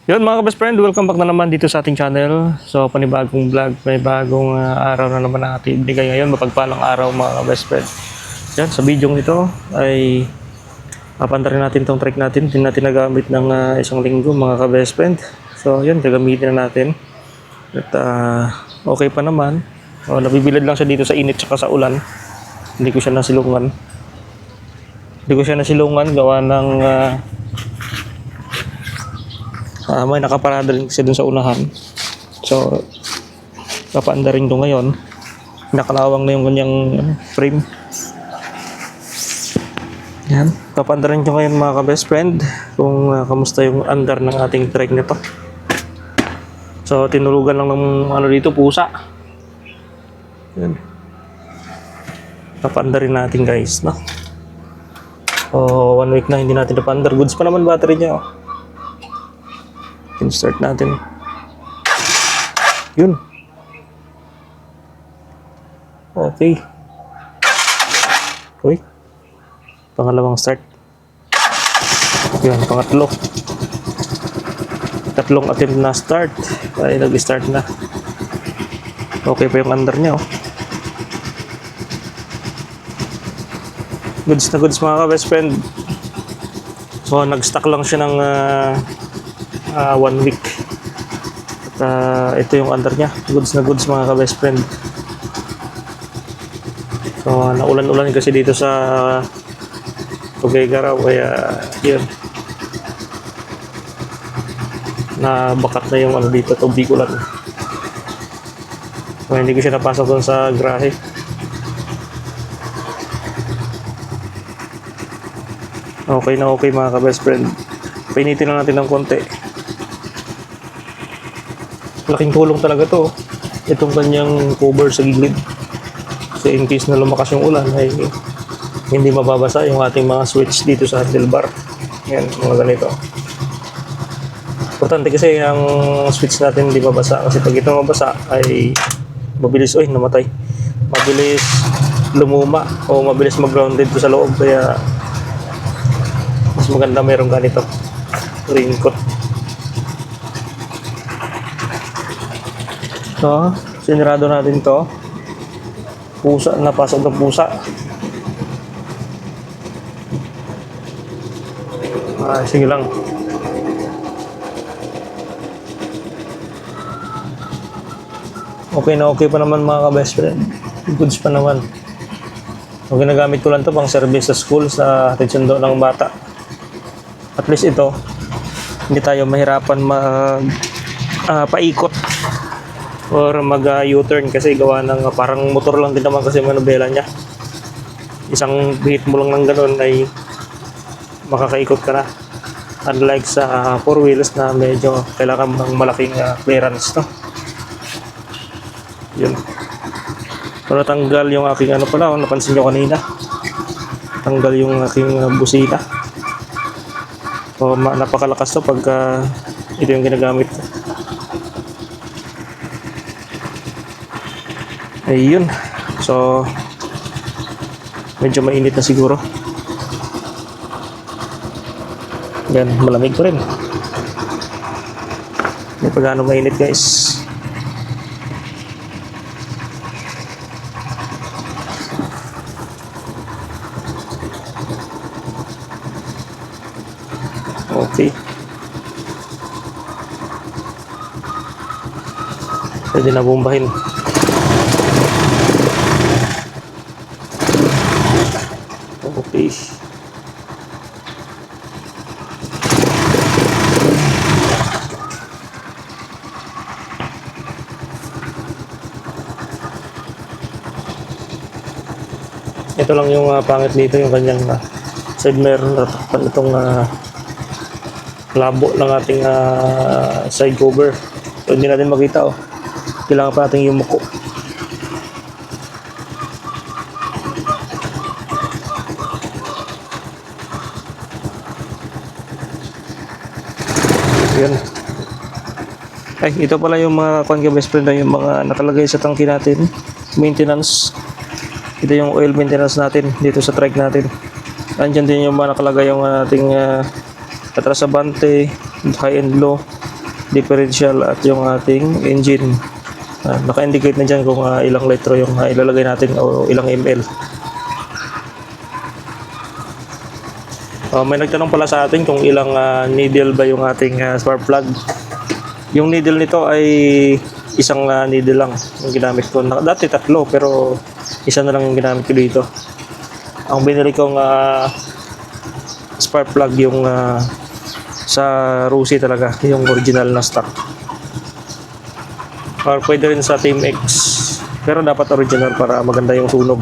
Yun mga best friend, welcome back na naman dito sa ating channel. So panibagong vlog, may bagong araw na naman natin ibigay ngayon. Mapagpalang araw mga best friend. Yan, sa video ito ay papandarin natin tong trike natin. Hindi natin nagamit ng isang linggo mga ka-best friend. So yun, gagamitin na natin. At okay pa naman. Nabibilad lang siya dito sa init at sa ulan. Hindi ko siya nasilungan. Gawa ng may nakaparada rin kasi dun sa unahan. So papaanda rin to ngayon. Nakalawang na yung kanyang frame. Yan, papaanda rin to ngayon mga ka-best friend kung kamusta yung andar ng ating trike nito. So tinulugan lang ng dito, pusa. Yan, papaanda rin natin guys, no? 1 week na hindi natin napaandar. Goods pa naman battery niya, oh. Start natin. Yun. Okay. Uy. Pangalawang start. Yun, pangatlo. Tatlong attempt na start. Ay, nag-start na. Okay pa yung under niya, oh. Goods na goods mga ka-best friend. So, nag-stock lang siya ng 1 week. At ito yung under niya. Goods na goods mga ka-best friend. So naulan-ulan kasi dito sa Tuguegarao, kaya yun, nabakat na yung dito, tubig ulan. So hindi ko siya napasok doon sa grahe. Okay na okay mga ka-best friend. Painitin na natin ng konti. Laking tulong talaga to, itong kanyang cover sa gilid. So in case na lumakas yung ulan ay hindi mababasa yung ating mga switch dito sa handlebar. Yan, mga ganito. Importante kasi ang switch natin hindi mabasa, kasi pag ito mabasa ay mabilis, namatay. Mabilis lumuma o mabilis mag-grounded to sa loob, kaya mas maganda mayroong ganito, raincoat. So, sinirado natin to. Pusa, napasok ng pusa. Sige lang. Okay na okay pa naman mga ka-best friend. Goods pa naman. So, ginagamit ko lang to pang service sa school, sa hatid sundo ng bata. At least ito, hindi tayo mahirapan paikot or mag-U-turn, kasi gawa ng parang motor lang din naman kasi manubela niya. Isang hit mo lang ng ganun ay makakaikot ka na. Unlike sa 4 wheels na medyo kailangan ng malaking clearance, no? Yun. So natanggal yung aking napansin nyo kanina. Tanggal yung aking busina. So napakalakas to pagka ito yung ginagamit ko. Ayun. So medyo mainit na siguro. Yan, malamig pa rin. Hindi pa gaano mainit guys. Okay. Pwede na bombahin. Okay. Ito lang yung pangit dito, yung kanyang side mirror. Natakpan itong labo ng ating side cover. So hindi natin makita, oh. Kailangan pa natin yumuko. Yan. Ay, ito pala yung mga best friend, yung mga nakalagay sa tangki natin. Maintenance. Ito yung oil maintenance natin dito sa trike natin. Andyan din yung mga nakalagay yung ating Atrasabante, high and low, differential at yung ating engine. Naka-indicate na dyan kung ilang litro yung ilalagay natin o ilang ml. May nagtanong pala sa atin kung ilang needle ba yung ating spark plug. Yung needle nito ay isang needle lang yung ginamit ko. Dati tatlo pero isa na lang yung ginamit ko dito. Ang binili kong spark plug yung sa Rusi talaga, yung original na stock. Or pwede rin sa Team X. Pero dapat original para maganda yung sunog.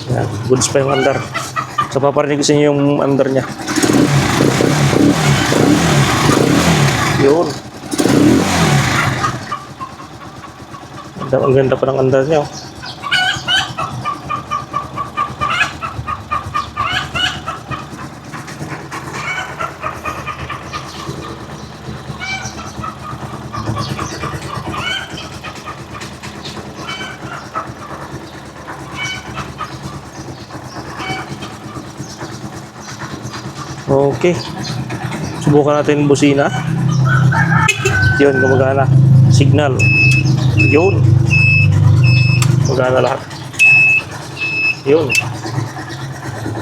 Yan, goods pa yung andar. So paparinig ko sa inyo yung andar niya. Yun. Ang ganda pa ng andar niya. Okay. Subukan natin busina. Yun, gumagana. Signal. Yun. Gumagana lahat. Yun.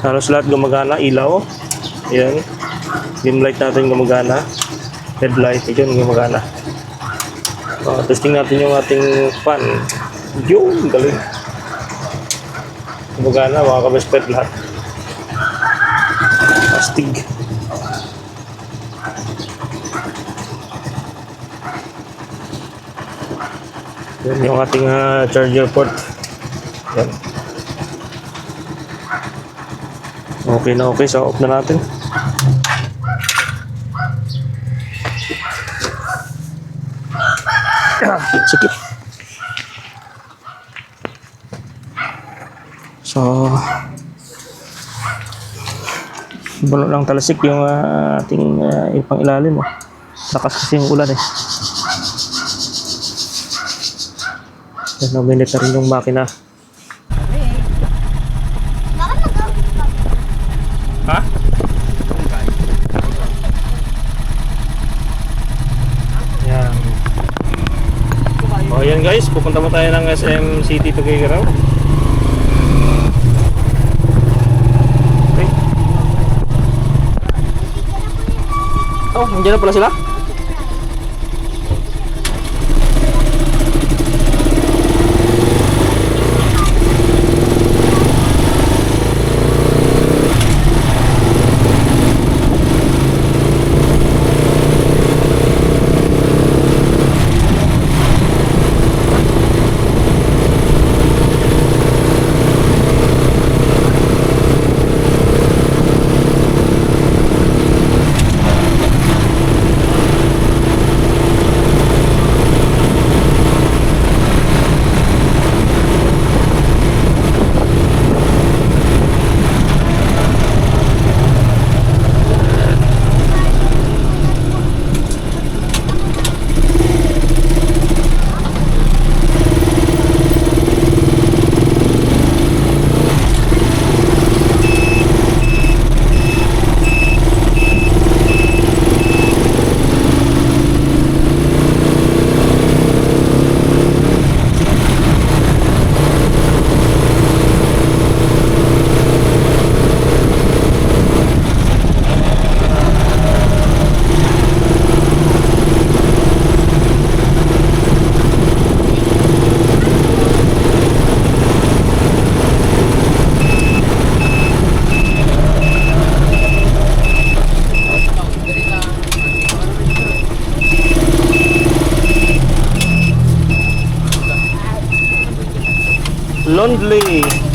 Halos lahat gumagana. Ilaw. Yan. Dim light natin gumagana. Headlight. Yun, gumagana. Testing natin yung ating fan. Yun, galing. Gumagana, mga kabespet lahat. Astig. Yan yung ating charger port. Yan. Okay na okay. So, off na natin. Sikip. So, bulo lang talasik yung ating ipang ilalim. Lakas kasi yung ulan eh. Yan, naminit na rin yung makina. Ha? Yan. O yan guys, pupunta mo tayo ng SM City Tuguegarao. Oh, nandiyan na pala sila? Lonely.